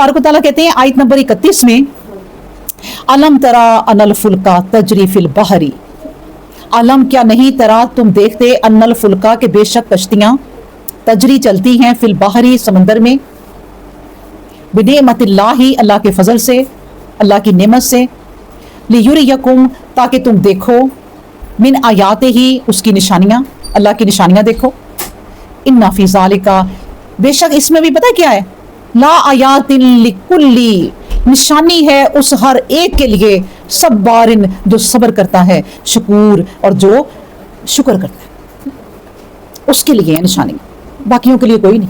तबारक व तआला कहते हैं आयत नंबर 31 में, अलम तरा अनल फुल्का तजरी फिल बहरी, अलम क्या नहीं तरा तुम देखते, अनल फुल्का के बेशक कश्तियां, तजरी चलती हैं, फिल बहरी समंदर में, बिनेमतिल्लाही अल्लाह के फजल से, अल्लाह की नेमत से, लियुरियकुम ताकि तुम देखो, मिन आयाते ही उसकी निशानियां, अल्लाह की निशानियां देखो, इन्ना फी ज़ालिका बेशक इसमें भी पता क्या है, ला आयातिन लिकुल्ली निशानी है उस हर एक के लिए, सब बारिन जो सब्र करता है, शकूर और जो शुक्र करता है, उसके लिए है निशानी, बाकियों के लिए कोई नहीं।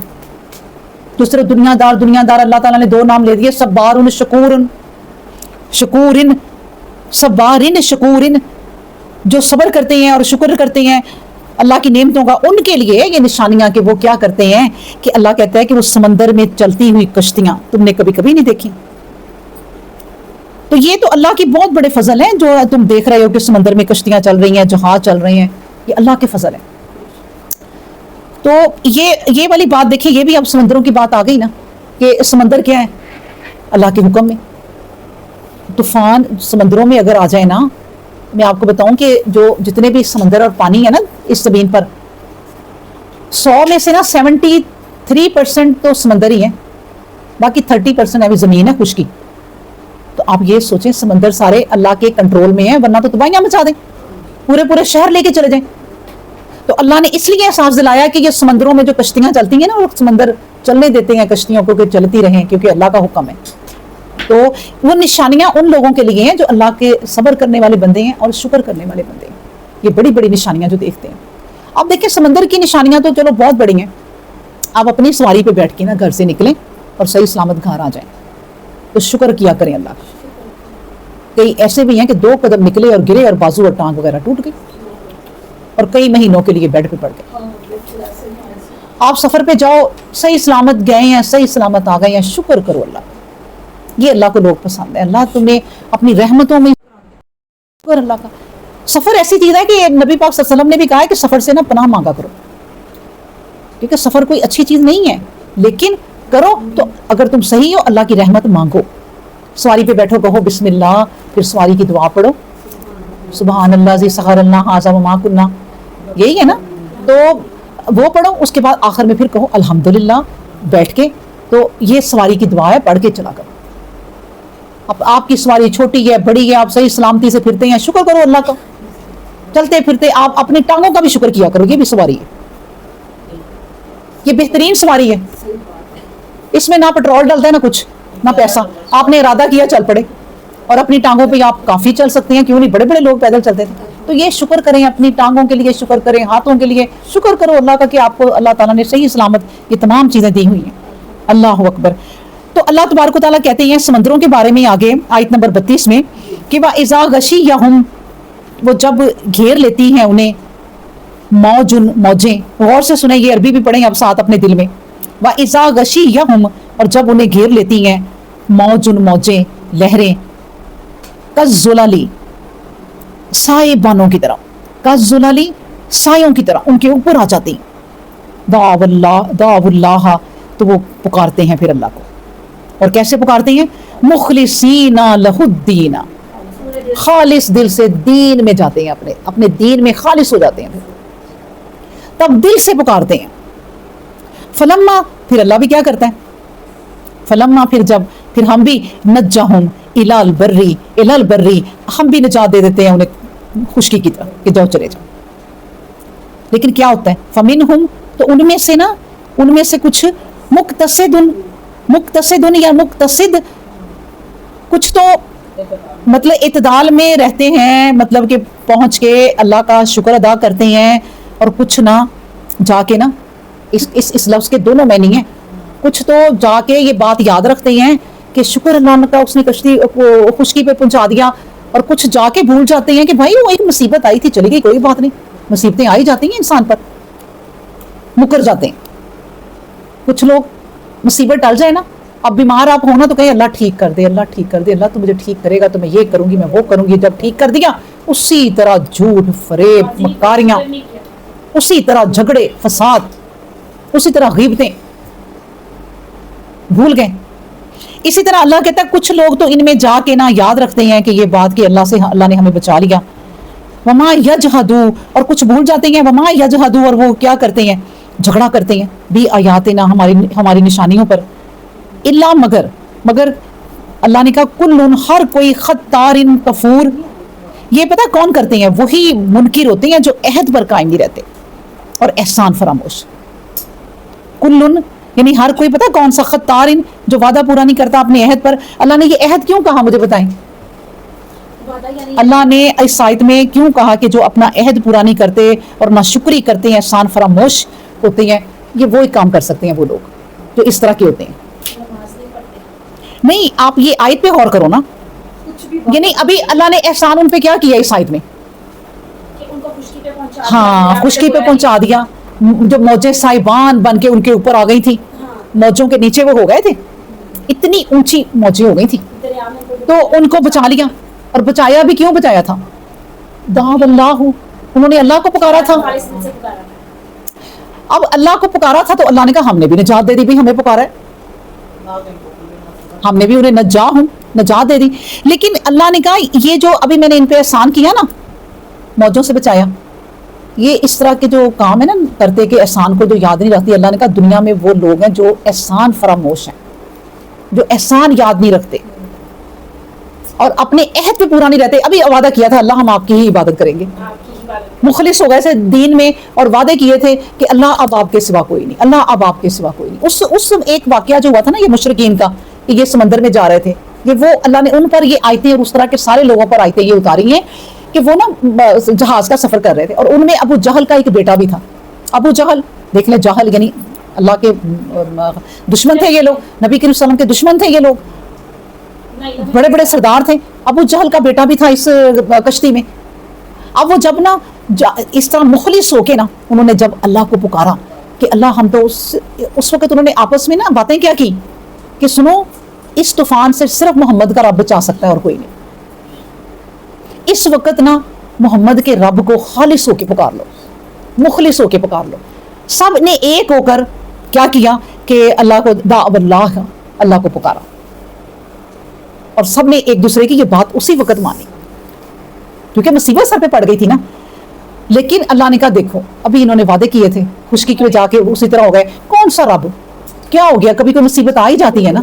दूसरे दुनियादार अल्लाह ताला ने दो नाम ले दिए, सब्बारुन शकूरुन, शकूरिन सब्बारिन शकूरिन, जो सब्र करते हैं और शुक्र करते हैं अल्लाह की नेमतों का, उनके लिए ये निशानियां कि वो क्या करते हैं कि अल्लाह कहता है कि वो समंदर में चलती हुई कश्तियां तुमने कभी कभी नहीं देखी। तो ये तो अल्लाह की बहुत बड़े फजल हैं जो तुम देख रहे हो कि समंदर में कश्तियां चल रही हैं, जहाज चल रहे हैं, ये अल्लाह के फजल है। तो ये वाली बात देखिए, ये भी अब समंदरों की बात आ गई ना कि समंदर क्या है, अल्लाह के हुक्म में। तूफान समंदरों में अगर आ जाए ना, मैं आपको बताऊं कि जो जितने भी समंदर और पानी है ना इस ज़मीन पर, 100 में से ना 73% तो समंदर ही है, बाकी 30% अभी ज़मीन है खुशकी। तो आप ये सोचें समंदर सारे अल्लाह के कंट्रोल में है, वरना तो तबाहियां मचा दें, पूरे शहर लेके चले जाएं। तो अल्लाह ने इसलिए एहसास दिलाया कि ये समंदरों में जो कश्तियां चलती हैं ना, वो समंदर चलने देते हैं कश्तियों को कि चलती रहें, क्योंकि अल्लाह का हुक्म है। तो वो निशानियां उन लोगों के लिए हैं जो अल्लाह के सब्र करने वाले बंदे हैं और शुक्र करने वाले बंदे हैं। ये बड़ी बड़ी निशानियां जो देखते हैं। अब देखिए समंदर की निशानियां तो चलो बहुत बड़ी हैं, आप अपनी सवारी पे बैठ के ना घर से निकलें और सही सलामत घर आ जाएं, तो शुक्र किया करें अल्लाह का। कई ऐसे भी हैं कि 2 कदम निकले और गिरे और बाजू और टांग वगैरह टूट गई और कई महीनों के लिए बेड पे पड़ गए। आप सफर पे जाओ, सही सलामत गए हैं, सही सलामत आ गए हैं, शुक्र करो अल्लाह। ये अल्लाह को लोग पसंद है। अल्लाह तुमने अपनी रहमतों में शुक्र अल्लाह का। सफर ऐसी चीज है कि नबी पाक सल्लल्लाहु अलैहि वसल्लम ने भी कहा है कि सफर से ना पनाह मांगा करो, क्योंकि सफर कोई अच्छी चीज नहीं है, लेकिन करो तो अगर तुम सही हो अल्लाह की रहमत मांगो। सवारी पे बैठो, कहो बिस्मिल्लाह, फिर सवारी की दुआ पढ़ो, सुबहान अल्लाह ज़ी सखरना हाज़ा वमा कुन्ना, यही है ना, तो वो पढ़ो। उसके बाद आखिर में फिर कहो अल्हम्दुलिल्लाह बैठ के। तो ये सवारी की दुआ है, पढ़ के चला करो। अब आपकी सवारी छोटी है बड़ी है, आप सही सलामती से फिरते हैं, शुक्र करो अल्लाह का। चलते फिरते आप अपनी टांगों का भी शुक्र किया करो, ये भी सवारी है, ये बेहतरीन सवारी है। इसमें ना पेट्रोल डलता है ना कुछ, ना पैसा, आपने इरादा किया चल पड़े और अपनी टांगों पे आप काफी चल सकते हैं, क्यों नहीं, बड़े बड़े लोग पैदल चलते थे। तो ये शुक्र करें, अपनी टांगों के लिए शुक्र करें, हाथों के लिए शुक्र करो अल्लाह का कि आपको अल्लाह ताला ने सही सलामत ये तमाम चीजें दी हुई हैं। अल्लाह अकबर। तो अल्लाह तबारक व तआला कहते हैं समंदरों के बारे में आगे आयत नंबर 32 में कि वा इज़ा गशियहुम, वो जब घेर लेती हैं उन्हें, मौजुन मौजें, गौर से सुने, ये अरबी भी पढ़ें अब साथ अपने दिल में। वा इज़ा गशियहुम, और जब उन्हें घेर लेती हैं, मौजुन मौजें, लहरें, कज़्ज़ुलाली, साए बानों की तरह, कज़्ज़ुलाली सायों की तरह उनके ऊपर आ जाती। दावुल्लाह, तो वो पुकारते हैं फिर अल्लाह को। और कैसे पुकारते हैं, मुखलिसीना लहुद्दीना, खालिस दिल से दीन में जाते हैं, अपने दीन में खालिस हो जाते हैं, तब दिल से पुकारते हैं। फलम्मा, फिर अल्लाह भी क्या करता है, फलम्मा, फिर हम भी नज्जाहुम इलाल बर्री, हम भी निजात दे देते हैं उन्हें खुशकी की तरफ कि जाओ चले जाओ। लेकिन क्या होता है, फमिनहुम, तो उनमें से कुछ मुक्तसिदुन या मुक्तसिद, कुछ तो मतलब इतदाल में रहते हैं, मतलब कि पहुंच के अल्लाह का शुक्र अदा करते हैं, और कुछ ना जाके ना इस लफ्ज के दोनों मीनिंग हैं। कुछ तो जाके ये बात याद रखते हैं कि शुक्र अल्लाह का उसने कश्ती को खुशकी पे पहुंचा दिया, और कुछ जाके भूल जाते हैं कि भाई वो एक मुसीबत आई थी, चली गई, कोई बात नहीं, मुसीबतें आई जाती हैं इंसान पर, मुकर जाते हैं। कुछ लोग मुसीबत टल जाए ना, अब बीमार आप हो ना तो कहे अल्लाह ठीक कर दे, अल्लाह ठीक कर दे, अल्लाह तो मुझे ठीक करेगा तो मैं ये करूंगी, मैं वो करूंगी। जब ठीक कर दिया, उसी तरह झूठ, फरेब, मक्कारियां, उसी तरह झगड़े, फसाद, उसी तरह गीबतें, भूल गए। اسی طرح اللہ کہتا ہے کچھ لوگ تو ان میں جا کے نا یاد رکھتے ہیں کہ یہ بات کہ اللہ نے ہمیں بچا لیا، وما یجحدوا، اور کچھ بھول جاتے ہیں، وما یجحدوا، اور وہ کیا کرتے ہیں، جھگڑا کرتے ہیں، بھی آیاتنا، ہماری نشانیوں پر، الا مگر اللہ نے کہا کل، ہر کوئی، خطار کفور، یہ پتہ کون کرتے ہیں، وہی منکر ہوتے ہیں جو عہد پر قائم نہیں رہتے اور احسان فراموش۔ کل یعنی ہر کوئی، پتہ کون سا، خطار، جو وعدہ پورا نہیں کرتا اپنے عہد پر۔ اللہ نے یہ عہد کیوں کہا، مجھے بتائیں، اللہ نے اس آیت میں کیوں کہا کہ جو اپنا عہد پورا نہیں کرتے اور ناشکری کرتے ہیں، احسان فراموش ہوتے ہیں، یہ وہی کام کر سکتے ہیں وہ لوگ جو اس طرح کے ہوتے ہیں۔ نہیں، آپ یہ آیت پہ غور کرو نا، یعنی ابھی اللہ نے احسان ان پہ کیا کیا اس آیت میں، ہاں خشکی پہ پہنچا دیا، جو موجیں سائبان بن کے ان کے اوپر آ گئی تھی، موجوں کے نیچے وہ ہو گئے تھے، اتنی اونچی موجیں ہو گئی تھی، تو ان کو بچا لیا۔ اور بچایا بھی کیوں بچایا تھا، دعوا اللہ، انہوں نے اللہ کو پکارا تھا۔ اب اللہ کو پکارا تھا تو اللہ نے کہا ہم نے بھی نجات دے دی، بھی ہمیں پکارا ہے، ہم نے بھی انہیں نجات دے دی۔ لیکن اللہ نے کہا یہ جو ابھی میں نے ان پہ احسان کیا نا، موجوں سے بچایا، یہ اس طرح کے جو کام ہے نا کرتے کہ احسان کو جو یاد نہیں رکھتی، اللہ نے کہا دنیا میں وہ لوگ ہیں جو احسان فراموش ہیں، جو احسان یاد نہیں رکھتے اور اپنے عہد پہ پورا نہیں رہتے۔ ابھی وعدہ کیا تھا اللہ ہم آپ کی ہی عبادت کریں گے، مخلص ہو گئے تھے دین میں، اور وعدے کیے تھے کہ اللہ اب آپ کے سوا کوئی نہیں، اللہ اب آپ کے سوا کوئی نہیں۔ اس ایک واقعہ جو ہوا تھا نا یہ مشرکین کا، کہ یہ سمندر میں جا رہے تھے، یہ وہ اللہ نے ان پر یہ آیتیں اور اس طرح کے سارے لوگوں پر آیتیں یہ اتاری ہیں کہ وہ نا جہاز کا سفر کر رہے تھے، اور ان میں ابو جہل کا ایک بیٹا بھی تھا۔ ابو جہل، دیکھ لیں، جہل یعنی اللہ کے دشمن تھے یہ لوگ، نبی کریم صلی اللہ علیہ وسلم کے دشمن تھے یہ لوگ، بڑے بڑے سردار تھے۔ ابو جہل کا بیٹا بھی تھا اس کشتی میں۔ اب وہ جب نا اس طرح مخلص ہو کے نا انہوں نے جب اللہ کو پکارا کہ اللہ ہم تو اس وقت انہوں نے آپس میں نا باتیں کیا کی کہ سنو، اس طوفان سے صرف محمد کا رب بچا سکتا ہے اور کوئی نہیں۔ اس وقت نا محمد کے رب کو خالص ہو کے پکار لو، مخلص ہو کے پکار لو۔ سب نے ایک ہو کر کیا کیا کہ اللہ کو اللہ کو پکارا، اور سب نے ایک دوسرے کی یہ بات اسی وقت مانی، کیونکہ مصیبت سر پہ پڑ گئی تھی نا۔ لیکن اللہ نے کہا دیکھو ابھی انہوں نے وعدے کیے تھے، خشکی کے جا کے اسی طرح ہو گئے، کون سا رب، کیا ہو گیا، کبھی کوئی مصیبت آ ہی جاتی ہے نا،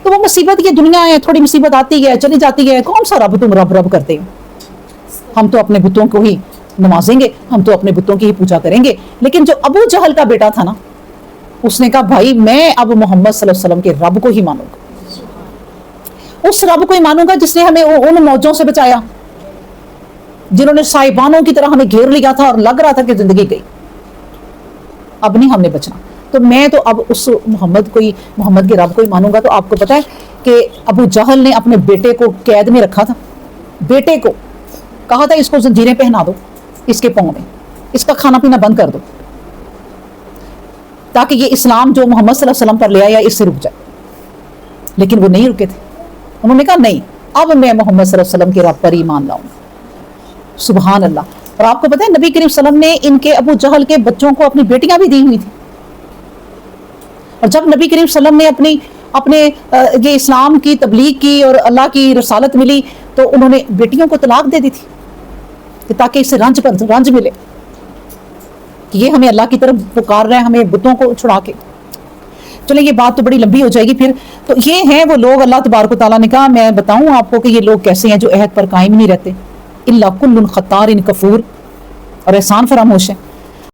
تو وہ مصیبت یہ دنیا ہے، تھوڑی مصیبت آتی ہے چلی جاتی ہے، کون سا رب تم رب کرتے ہو، ہم تو اپنے بتوں کو ہی نوازیں گے، ہم تو اپنے بتوں کی ہی پوجا کریں گے۔ لیکن جو ابو جہل کا بیٹا تھا نا، اس نے کہا بھائی میں اب محمد صلی اللہ علیہ وسلم کے رب کو ہی مانوں گا، اس رب کو ہی مانوں گا جس نے ہمیں ان موجوں سے بچایا جنہوں نے سائبانوں کی طرح ہمیں گھیر لیا تھا اور لگ رہا تھا کہ زندگی گئی، اب نہیں ہم نے بچنا، تو میں تو اب اس محمد کے رب کو ہی مانوں گا۔ تو آپ کو پتا ہے کہ ابو جہل نے اپنے بیٹے کو قید میں رکھا تھا، بیٹے کو کہا تھا اس کو زنجیریں پہنا دو اس کے پاؤں میں، اس کا کھانا پینا بند کر دو تاکہ یہ اسلام جو محمد صلی اللہ علیہ وسلم پر لے آیا اس سے رک جائے، لیکن وہ نہیں رکے تھے، انہوں نے کہا نہیں اب میں محمد صلی اللہ علیہ وسلم کے رب پر ایمان لاؤں، سبحان اللہ۔ اور آپ کو پتہ ہے نبی کریم صلی اللہ علیہ وسلم نے ان کے ابو جہل کے بچوں کو اپنی بیٹیاں بھی دی ہوئی تھی، اور جب نبی کریم صلی اللہ علیہ وسلم نے اپنے یہ اسلام کی تبلیغ کی اور اللہ کی رسالت ملی تو انہوں نے بیٹیوں کو طلاق دے دی تھی کہ تاکہ اسے رنج ملے کہ یہ ہمیں اللہ کی طرف پکار رہے ہیں، ہمیں بتوں کو چھڑا کے۔ چلیں یہ بات تو بڑی لمبی ہو جائے گی پھر، تو یہ ہیں وہ لوگ، اللہ تبارک و تعالیٰ نے کہا میں بتاؤں آپ کو کہ یہ لوگ کیسے ہیں جو عہد پر قائم نہیں رہتے، الا کل خطار کفور، اور احسان فراموش ہے۔